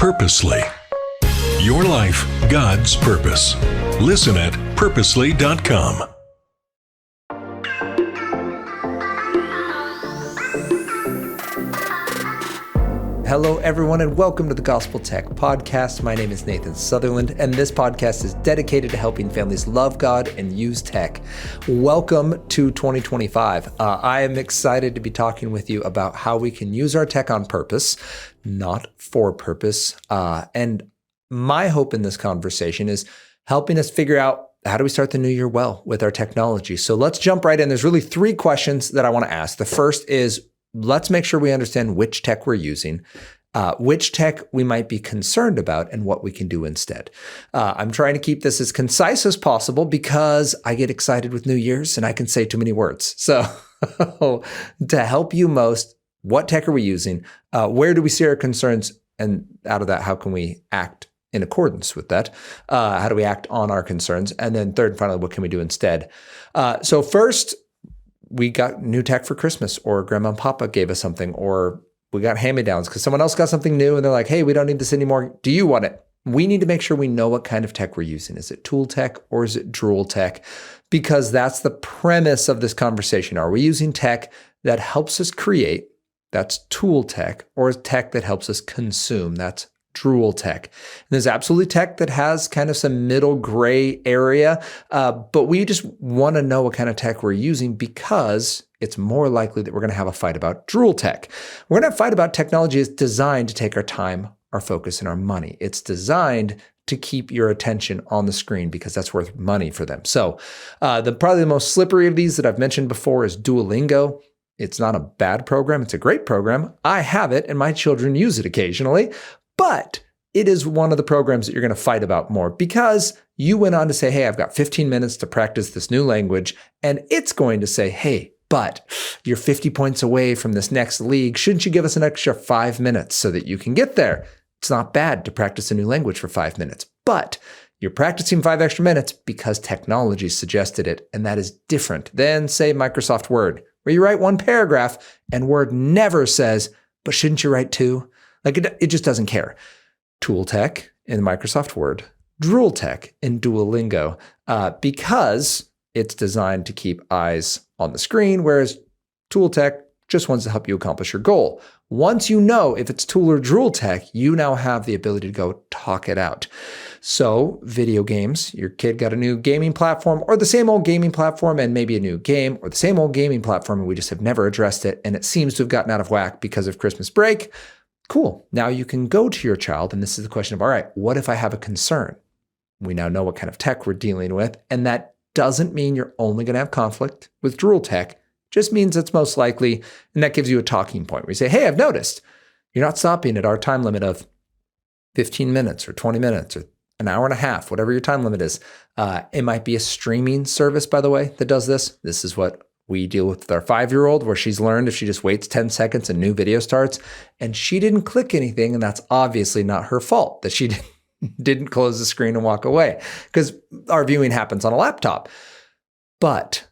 Purposely. Your life, God's purpose. Listen at purposely.com. Hello, everyone, and welcome to the Gospel Tech Podcast. My name is Nathan Sutherland, and this podcast is dedicated to helping families love God and use tech. Welcome to 2025. I am excited to be talking with you about how we can use our tech on purpose, not for purpose. And my hope in this conversation is helping us figure out how do we start the new year well with our technology. So let's jump right in. There's really three questions that I want to ask. The first is, let's make sure we understand which tech we're using, which tech we might be concerned about, and what we can do instead. I'm trying to keep this as concise as possible because I get excited with New Year's and I can say too many words. So to help you most, what tech are we using? Where do we see our concerns? And out of that, how can we act in accordance with that? How do we act on our concerns? And then third and finally, what can we do instead? So first, we got new tech for Christmas, or Grandma and Papa gave us something, or we got hand-me-downs because someone else got something new and they're like, hey, we don't need this anymore. Do you want it? We need to make sure we know what kind of tech we're using. Is it tool tech or is it drool tech? Because that's the premise of this conversation. Are we using tech that helps us create? That's tool tech, or tech that helps us consume? That's drool tech. And there's absolutely tech that has kind of some middle gray area, but we just want to know what kind of tech we're using because it's more likely that we're going to have a fight about drool tech. We're going to fight about technology that's designed to take our time, our focus, and our money. It's designed to keep your attention on the screen because that's worth money for them. So probably the most slippery of these that I've mentioned before is Duolingo. It's not a bad program. It's a great program. I have it and my children use it occasionally. But it is one of the programs that you're going to fight about more because you went on to say, hey, I've got 15 minutes to practice this new language. And it's going to say, hey, but you're 50 points away from this next league. Shouldn't you give us an extra 5 minutes so that you can get there? It's not bad to practice a new language for 5 minutes, but you're practicing 5 extra minutes because technology suggested it. And that is different than, say, Microsoft Word, where you write one paragraph and Word never says, but shouldn't you write two? Like it just doesn't care. Tool tech in Microsoft Word, drool tech in Duolingo, because it's designed to keep eyes on the screen, whereas tool tech just wants to help you accomplish your goal. Once you know if it's tool or drool tech, you now have the ability to go talk it out. So video games, your kid got a new gaming platform or the same old gaming platform and maybe a new game, or the same old gaming platform and we just have never addressed it and it seems to have gotten out of whack because of Christmas break. Cool. Now you can go to your child, and this is the question of, all right, what if I have a concern? We now know what kind of tech we're dealing with, and that doesn't mean you're only going to have conflict with drool tech. Just means it's most likely, and that gives you a talking point where you say, hey, I've noticed you're not stopping at our time limit of 15 minutes or 20 minutes or an hour and a half, whatever your time limit is. It might be a streaming service, by the way, that does this. This is what we deal with our 5-year-old, where she's learned if she just waits 10 seconds, a new video starts, and she didn't click anything, and that's obviously not her fault that she didn't close the screen and walk away, because our viewing happens on a laptop. But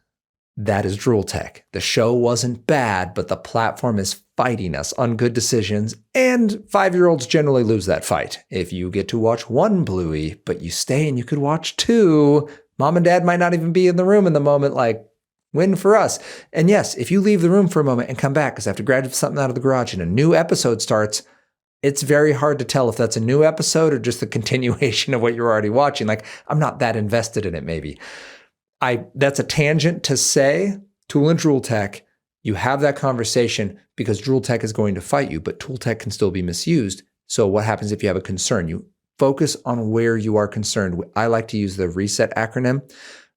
that is drool tech. The show wasn't bad, but the platform is fighting us on good decisions, and 5-year-olds generally lose that fight. If you get to watch one Bluey, but you stay and you could watch two, mom and dad might not even be in the room in the moment, like, win for us. And yes, if you leave the room for a moment and come back because I have to grab something out of the garage and a new episode starts, it's very hard to tell if that's a new episode or just the continuation of what you're already watching. Like, I'm not that invested in it, maybe. That's a tangent to say, tool and drool tech, you have that conversation because drool tech is going to fight you, but tool tech can still be misused. So what happens if you have a concern? You focus on where you are concerned. I like to use the RESET acronym: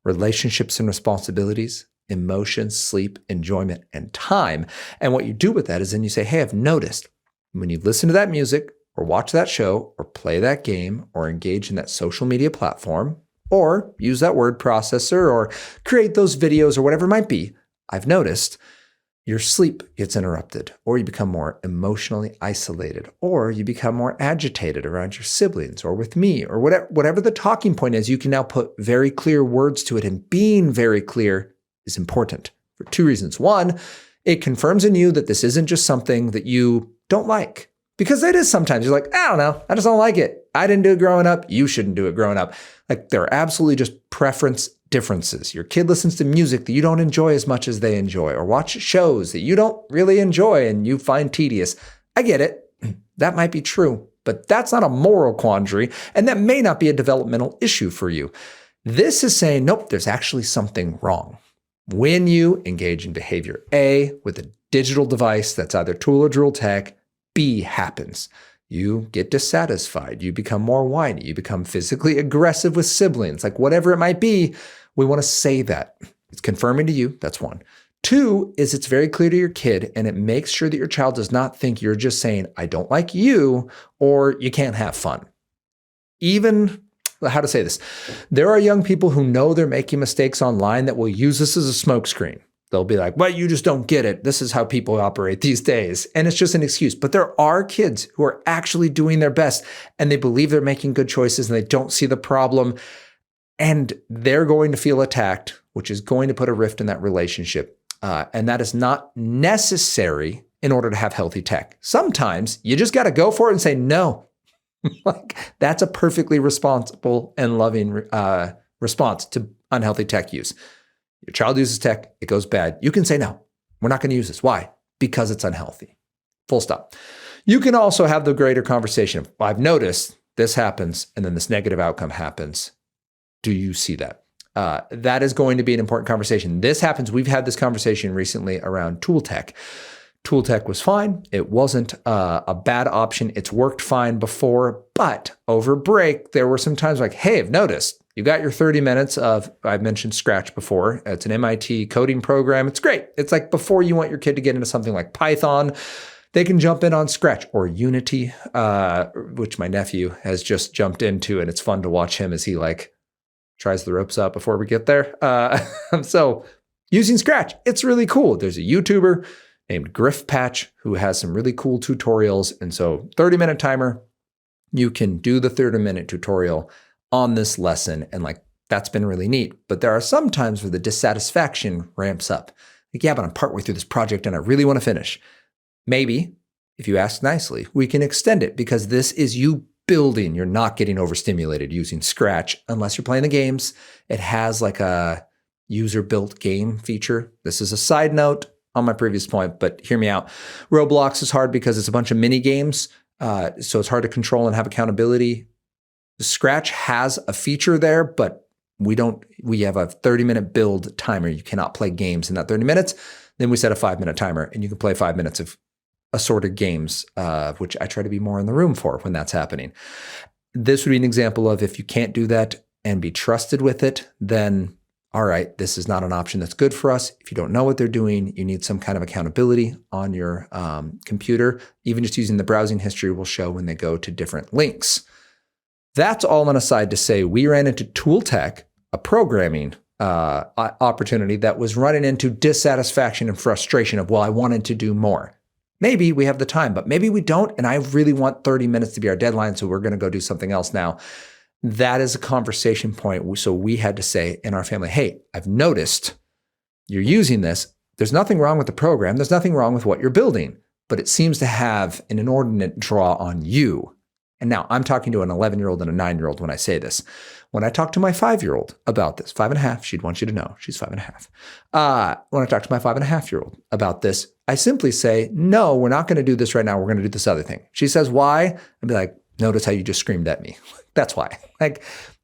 relationships and responsibilities, emotions, sleep, enjoyment, and time. And what you do with that is then you say, hey, I've noticed when you listen to that music or watch that show or play that game or engage in that social media platform or use that word processor or create those videos or whatever it might be, I've noticed your sleep gets interrupted, or you become more emotionally isolated, or you become more agitated around your siblings or with me, or whatever the talking point is. You can now put very clear words to it, and being very clear is important for two reasons. One, it confirms in you that this isn't just something that you don't like, Because it is sometimes you're like, I don't know, I just don't like it. I didn't do it growing up. You shouldn't do it growing up. Like there are absolutely just preference differences. Your kid listens to music that you don't enjoy as much as they enjoy, or watch shows that you don't really enjoy and you find tedious. I get it. That might be true, but that's not a moral quandary, and that may not be a developmental issue for you. This is saying, nope, there's actually something wrong. When you engage in behavior A with a digital device that's either tool or drill tech, B happens. You get dissatisfied. You become more whiny. You become physically aggressive with siblings, like whatever it might be. We want to say that. It's confirming to you. That's one. Two is it's very clear to your kid, and it makes sure that your child does not think you're just saying, I don't like you, or you can't have fun. Even, how to say this, there are young people who know they're making mistakes online that will use this as a smokescreen. They'll be like, well, you just don't get it. This is how people operate these days. And it's just an excuse. But there are kids who are actually doing their best, and they believe they're making good choices, and they don't see the problem. And they're going to feel attacked, which is going to put a rift in that relationship. And that is not necessary in order to have healthy tech. Sometimes you just got to go for it and say no. Like that's a perfectly responsible and loving response to unhealthy tech use. Your child uses tech, it goes bad. You can say no. We're not going to use this. Why? Because it's unhealthy. Full stop. You can also have the greater conversation of, well, I've noticed this happens and then this negative outcome happens. Do you see that? That is going to be an important conversation. This happens. We've had this conversation recently around tool tech. Tool tech was fine. It wasn't a bad option. It's worked fine before, but over break, there were some times like, hey, I've noticed you got your 30 minutes of, I've mentioned Scratch before. It's an MIT coding program. It's great. It's like before you want your kid to get into something like Python, they can jump in on Scratch or Unity, which my nephew has just jumped into, and it's fun to watch him as he tries the ropes out before we get there. So using Scratch, it's really cool. There's a YouTuber named Griffpatch who has some really cool tutorials. And so 30-minute timer, you can do the 30-minute tutorial on this lesson. And that's been really neat. But there are some times where the dissatisfaction ramps up. Like, yeah, but I'm partway through this project and I really want to finish. Maybe, if you ask nicely, we can extend it because this is you building. You're not getting overstimulated using Scratch unless you're playing the games. It has a user-built game feature. This is a side note on my previous point, but hear me out. Roblox is hard because it's a bunch of mini games, so it's hard to control and have accountability. Scratch has a feature there, but we have a 30-minute build timer. You cannot play games in that 30 minutes. Then we set a 5-minute timer, and you can play 5 minutes of assorted games, which I try to be more in the room for when that's happening. This would be an example of if you can't do that and be trusted with it, then all right, this is not an option that's good for us. If you don't know what they're doing, you need some kind of accountability on your computer. Even just using the browsing history will show when they go to different links. That's all an aside to say we ran into tool tech, a programming opportunity that was running into dissatisfaction and frustration of, well, I wanted to do more. Maybe we have the time, but maybe we don't. And I really want 30 minutes to be our deadline. So we're going to go do something else now. That is a conversation point. So we had to say in our family, hey, I've noticed you're using this. There's nothing wrong with the program. There's nothing wrong with what you're building, but it seems to have an inordinate draw on you. And now I'm talking to an 11-year-old and a 9-year-old when I say this. When I talk to my 5-year-old about this, 5.5, she'd want you to know she's 5.5. When I talk to my 5.5-year-old about this, I simply say, no, we're not going to do this right now. We're going to do this other thing. She says, why? I'd be like, notice how you just screamed at me. That's why.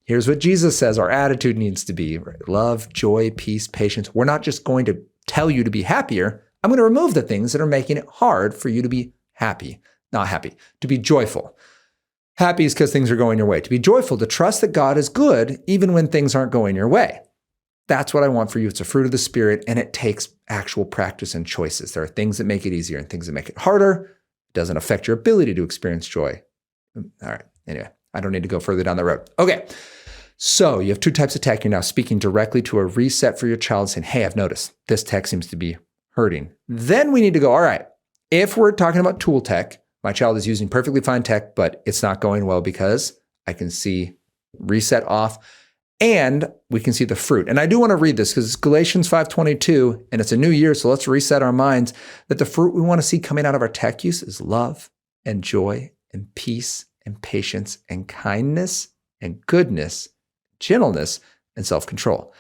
Here's what Jesus says our attitude needs to be: right? Love, joy, peace, patience. We're not just going to tell you to be happier. I'm going to remove the things that are making it hard for you to be happy, not happy, to be joyful. Happy is because things are going your way. To be joyful, to trust that God is good even when things aren't going your way. That's what I want for you. It's a fruit of the Spirit, and it takes actual practice and choices. There are things that make it easier and things that make it harder. It doesn't affect your ability to experience joy. All right. Anyway, I don't need to go further down the road. Okay. So you have two types of tech. You're now speaking directly to a reset for your child, saying, hey, I've noticed this tech seems to be hurting. Then we need to go, all right, if we're talking about tool tech, my child is using perfectly fine tech, but it's not going well because I can see reset off and we can see the fruit. And I do want to read this because it's Galatians 5:22 and it's a new year. So let's reset our minds that the fruit we want to see coming out of our tech use is love and joy and peace and patience and kindness and goodness, gentleness, and self-control.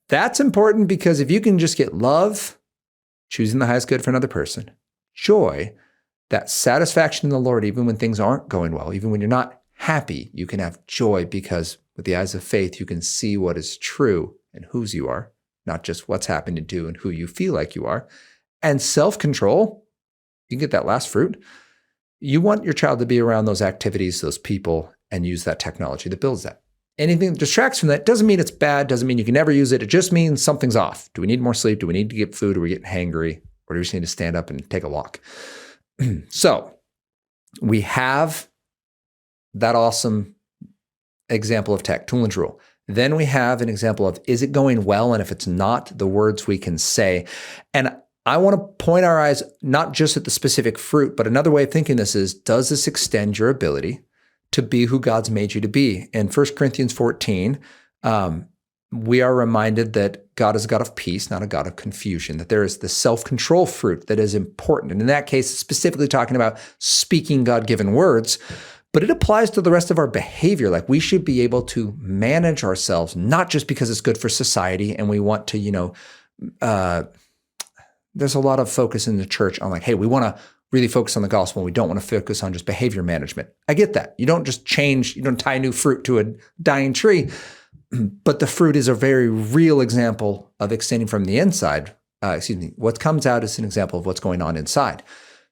That's important because if you can just get love, choosing the highest good for another person, joy, that satisfaction in the Lord, even when things aren't going well, even when you're not happy, you can have joy because with the eyes of faith, you can see what is true and whose you are, not just what's happening to you and who you feel like you are. And self-control, you can get that last fruit. You want your child to be around those activities, those people, and use that technology that builds that. Anything that distracts from that doesn't mean it's bad, doesn't mean you can never use it. It just means something's off. Do we need more sleep? Do we need to get food? Are we getting hangry? Or do we just need to stand up and take a walk? So we have that awesome example of tech, tool and rule. Then we have an example of, is it going well? And if it's not, the words we can say. And I want to point our eyes not just at the specific fruit, but another way of thinking this is, does this extend your ability to be who God's made you to be? In 1 Corinthians 14, we are reminded that God is a God of peace, not a God of confusion, that there is the self-control fruit that is important. And in that case, it's specifically talking about speaking God-given words, but it applies to the rest of our behavior. Like we should be able to manage ourselves, not just because it's good for society and we want to, there's a lot of focus in the church on like, hey, we want to really focus on the gospel and we don't want to focus on just behavior management. I get that. You don't just change, you don't tie new fruit to a dying tree, but the fruit is a very real example of extending from the inside. What comes out is an example of what's going on inside.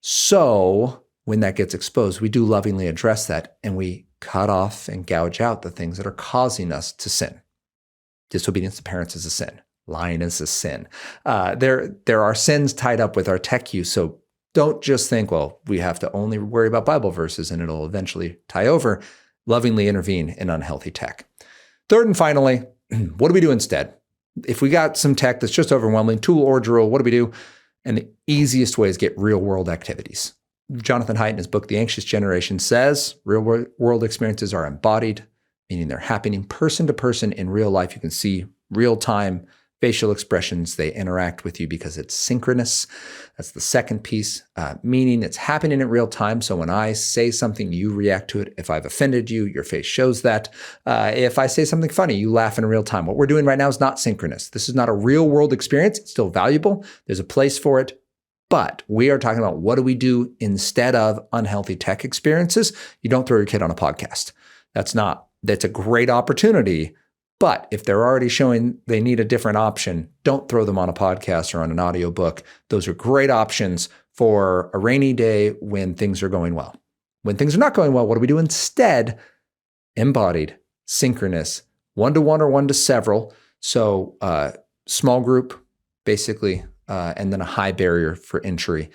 So when that gets exposed, we do lovingly address that and we cut off and gouge out the things that are causing us to sin. Disobedience to parents is a sin. Lying is a sin. There are sins tied up with our tech use. So don't just think, well, we have to only worry about Bible verses and it'll eventually tie over. Lovingly intervene in unhealthy tech. Third and finally, what do we do instead? If we got some tech that's just overwhelming, tool or drill, what do we do? And the easiest way is get real world activities. Jonathan Haidt in his book, The Anxious Generation, says real world experiences are embodied, meaning they're happening person to person in real life. You can see real time facial expressions. They interact with you because it's synchronous. That's the second piece, meaning it's happening in real time. So when I say something, you react to it. If I've offended you, your face shows that. If I say something funny, you laugh in real time. What we're doing right now is not synchronous. This is not a real world experience. It's still valuable. There's a place for it. But we are talking about what do we do instead of unhealthy tech experiences. You don't throw your kid on a podcast. That's a great opportunity. But if they're already showing they need a different option, don't throw them on a podcast or on an audiobook. Those are great options for a rainy day when things are going well. When things are not going well, what do we do instead? Embodied, synchronous, one-to-one or one-to-several. So small group, basically, and then a high barrier for entry.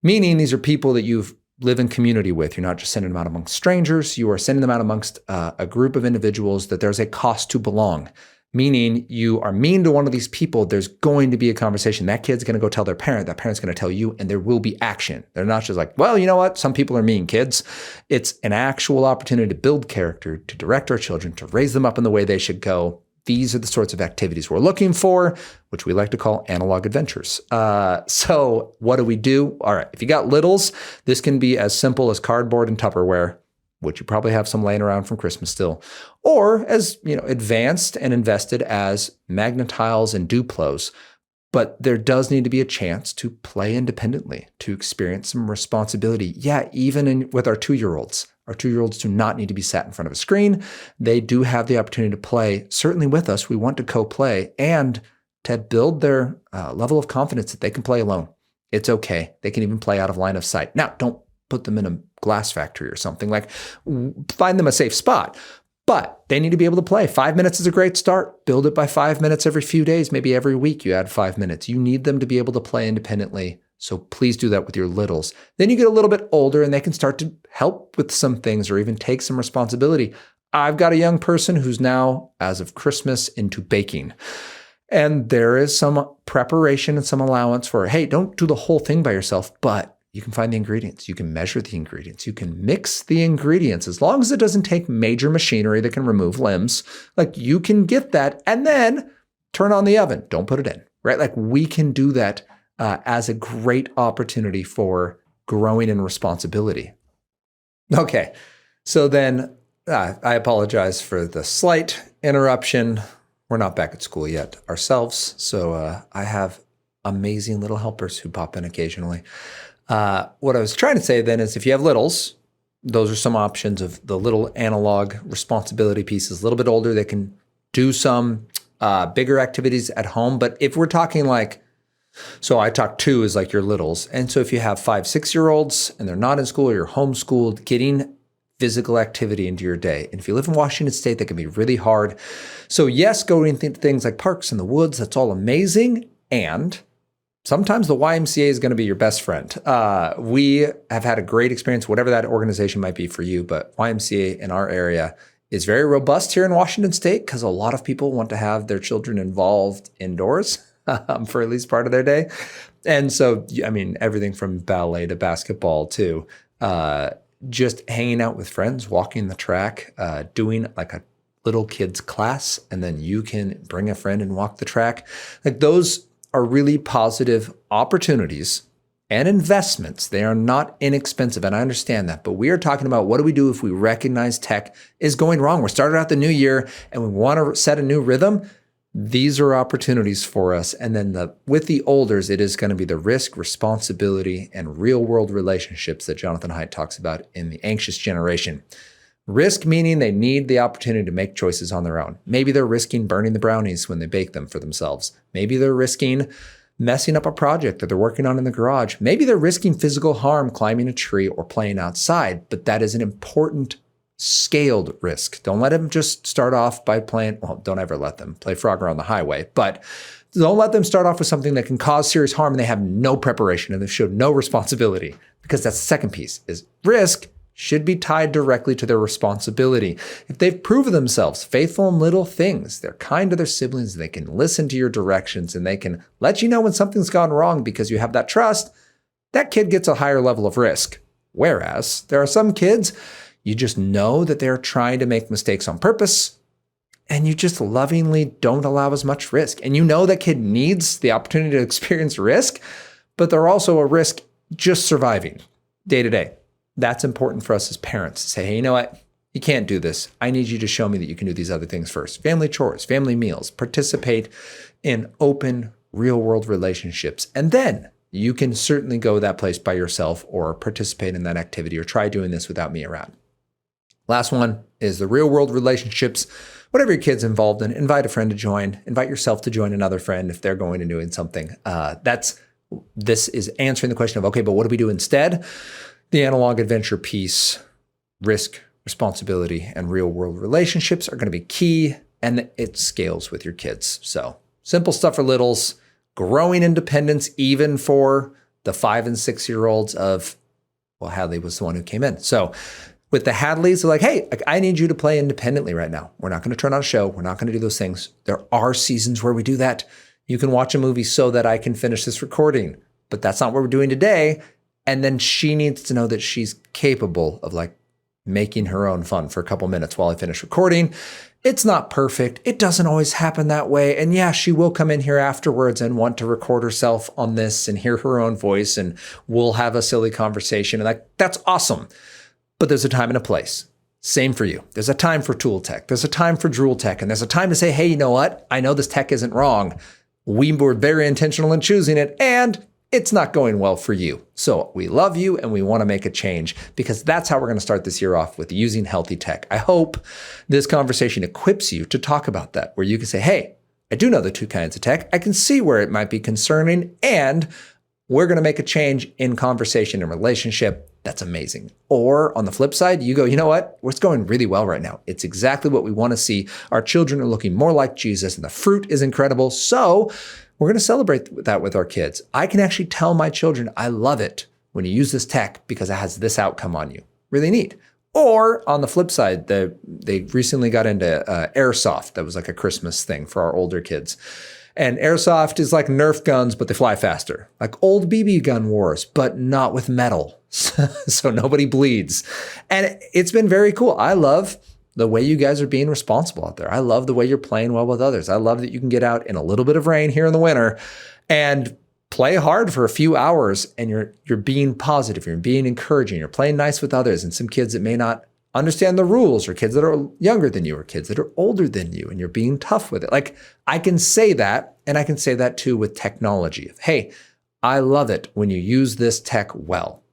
Meaning these are people that you've live in community with. You're not just sending them out amongst strangers. You are sending them out amongst a group of individuals that there's a cost to belong. Meaning you are mean to one of these people, there's going to be a conversation. That kid's going to go tell their parent, that parent's going to tell you, and there will be action. They're not just like, well, you know what? Some people are mean kids. It's an actual opportunity to build character, to direct our children, to raise them up in the way they should go. These are the sorts of activities we're looking for, which we like to call analog adventures. So what do we do? All right, if you got littles, this can be as simple as cardboard and Tupperware, which you probably have some laying around from Christmas still, or as advanced and invested as Magnetiles and Duplos. But there does need to be a chance to play independently, to experience some responsibility. Yeah, even with our 2-year-olds. Our 2-year-olds do not need to be sat in front of a screen. They do have the opportunity to play, certainly with us. We want to co-play and to build their level of confidence that they can play alone. It's okay. They can even play out of line of sight. Now, don't put them in a glass factory or something. Like, find them a safe spot. But they need to be able to play. 5 minutes is a great start. Build it by 5 minutes every few days. Maybe every week you add 5 minutes. You need them to be able to play independently. So please do that with your littles. Then you get a little bit older and they can start to help with some things or even take some responsibility. I've got a young person who's now, as of Christmas, into baking. And there is some preparation and some allowance for, hey, don't do the whole thing by yourself, but you can find the ingredients. You can measure the ingredients. You can mix the ingredients. As long as it doesn't take major machinery that can remove limbs, like you can get that and then turn on the oven. Don't put it in, right? Like we can do that as a great opportunity for growing in responsibility. Okay, so then I apologize for the slight interruption. We're not back at school yet ourselves, so I have amazing little helpers who pop in occasionally. What I was trying to say then is if you have littles, those are some options of the little analog responsibility pieces. A little bit older, they can do some bigger activities at home. But if we're talking like, so I talk 2 is like your littles. And so if you have 5, 6-year-olds and they're not in school or you're homeschooled, getting physical activity into your day. And if you live in Washington State, that can be really hard. So yes, going to things like parks in the woods, that's all amazing. And sometimes the YMCA is going to be your best friend. We have had a great experience, whatever that organization might be for you, but YMCA in our area is very robust here in Washington State because a lot of people want to have their children involved indoors for at least part of their day. And so, I mean, everything from ballet to basketball to just hanging out with friends, walking the track, doing like a little kids class, and then you can bring a friend and walk the track. Like those are really positive opportunities and investments. They are not inexpensive, and I understand that. But we are talking about what do we do if we recognize tech is going wrong? We're starting out the new year and we want to set a new rhythm. These are opportunities for us. And then with the olders, it is going to be the risk, responsibility, and real world relationships that Jonathan Haidt talks about in The Anxious Generation. Risk meaning they need the opportunity to make choices on their own. Maybe they're risking burning the brownies when they bake them for themselves. Maybe they're risking messing up a project that they're working on in the garage. Maybe they're risking physical harm climbing a tree or playing outside, but that is an important scaled risk. Don't let them just start off by playing, well, don't ever let them play Frogger on the highway, but don't let them start off with something that can cause serious harm and they have no preparation and they've showed no responsibility, because that's the second piece is risk should be tied directly to their responsibility. If they've proven themselves faithful in little things, they're kind to their siblings, they can listen to your directions, and they can let you know when something's gone wrong because you have that trust, that kid gets a higher level of risk. Whereas there are some kids, you just know that they're trying to make mistakes on purpose, and you just lovingly don't allow as much risk. And you know that kid needs the opportunity to experience risk, but they're also a risk just surviving day to day. That's important for us as parents to say, hey, you know what? You can't do this. I need you to show me that you can do these other things first. Family chores, family meals, participate in open, real world relationships. And then you can certainly go that place by yourself or participate in that activity or try doing this without me around. Last one is the real world relationships. Whatever your kid's involved in, invite a friend to join, invite yourself to join another friend if they're going and doing something. This is answering the question of, okay, but what do we do instead? The analog adventure piece, risk, responsibility, and real world relationships are going to be key, and it scales with your kids. So simple stuff for littles, growing independence, even for the 5 and 6-year-olds of, well, Hadley was the one who came in. So with the Hadleys, they're like, hey, I need you to play independently right now. We're not going to turn on a show. We're not going to do those things. There are seasons where we do that. You can watch a movie so that I can finish this recording, but that's not what we're doing today. And then she needs to know that she's capable of like making her own fun for a couple minutes while I finish recording. It's not perfect. It doesn't always happen that way. And yeah, she will come in here afterwards and want to record herself on this and hear her own voice, and we'll have a silly conversation. And that's awesome. But there's a time and a place. Same for you. There's a time for tool tech. There's a time for drool tech. And there's a time to say, hey, you know what? I know this tech isn't wrong. We were very intentional in choosing it, and it's not going well for you. So we love you and we want to make a change, because that's how we're going to start this year off, with using healthy tech. I hope this conversation equips you to talk about that, where you can say, hey, I do know the 2 kinds of tech. I can see where it might be concerning, and we're going to make a change in conversation and relationship. That's amazing. Or on the flip side, you go, you know what? It's going really well right now. It's exactly what we want to see. Our children are looking more like Jesus and the fruit is incredible. So we're going to celebrate that with our kids. I can actually tell my children, I love it when you use this tech because it has this outcome on you. Really neat. Or on the flip side, they recently got into airsoft. That was like a Christmas thing for our older kids. And airsoft is like Nerf guns, but they fly faster. Like old BB gun wars, but not with metal. So nobody bleeds. And it's been very cool. I love the way you guys are being responsible out there. I love the way you're playing well with others. I love that you can get out in a little bit of rain here in the winter and play hard for a few hours and you're being positive, you're being encouraging, you're playing nice with others, and some kids that may not understand the rules, or kids that are younger than you, or kids that are older than you, and you're being tough with it. Like, I can say that, and I can say that too with technology. Hey, I love it when you use this tech well.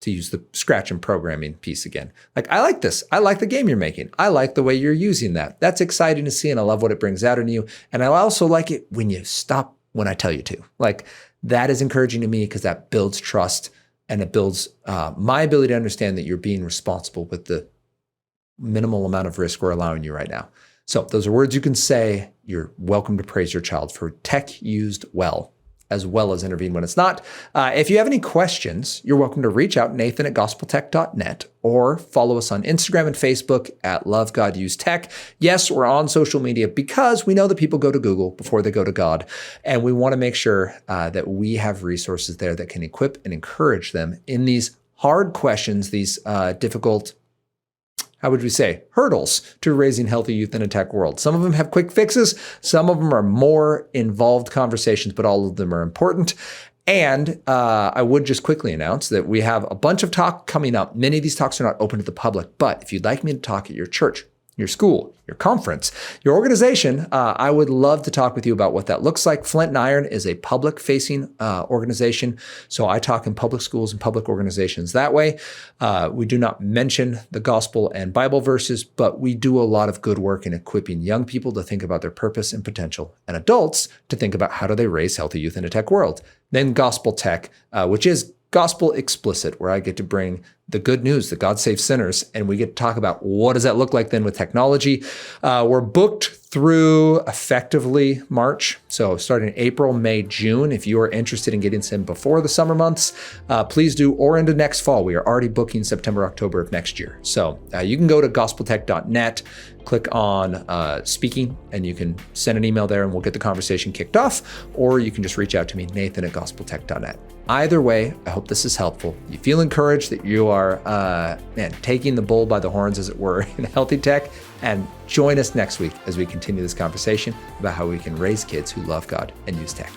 To use the scratch and programming piece again. Like, I like this. I like the game you're making. I like the way you're using that. That's exciting to see, and I love what it brings out in you. And I also like it when you stop when I tell you to. Like, that is encouraging to me because that builds trust, and it builds my ability to understand that you're being responsible with the minimal amount of risk we're allowing you right now. So those are words you can say. You're welcome to praise your child for tech used well as intervene when it's not. If you have any questions, you're welcome to reach out, nathan@gospeltech.net, or follow us on Instagram and Facebook at Love God Use Tech. Yes, we're on social media because we know that people go to Google before they go to God. And we want to make sure that we have resources there that can equip and encourage them in these hard questions, these difficult, how would we say, hurdles to raising healthy youth in a tech world. Some of them have quick fixes. Some of them are more involved conversations, but all of them are important. And I would just quickly announce that we have a bunch of talk coming up. Many of these talks are not open to the public, but if you'd like me to talk at your church, your school, your conference, your organization, I would love to talk with you about what that looks like. Flint and Iron is a public-facing organization, so I talk in public schools and public organizations that way. We do not mention the gospel and Bible verses, but we do a lot of good work in equipping young people to think about their purpose and potential, and adults to think about how do they raise healthy youth in a tech world. Then Gospel Tech, which is Gospel Explicit, where I get to bring the good news that God saves sinners, and we get to talk about what does that look like then with technology. We're booked through effectively March, so starting in April, May, June. If you are interested in getting some before the summer months, please do, or into next fall. We are already booking September, October of next year. So you can go to gospeltech.net, click on speaking, and you can send an email there and we'll get the conversation kicked off, or you can just reach out to me, nathan@gospeltech.net. Either way, I hope this is helpful. You feel encouraged that you are taking the bull by the horns, as it were, in healthy tech, and join us next week as we continue this conversation about how we can raise kids who love God and use tech.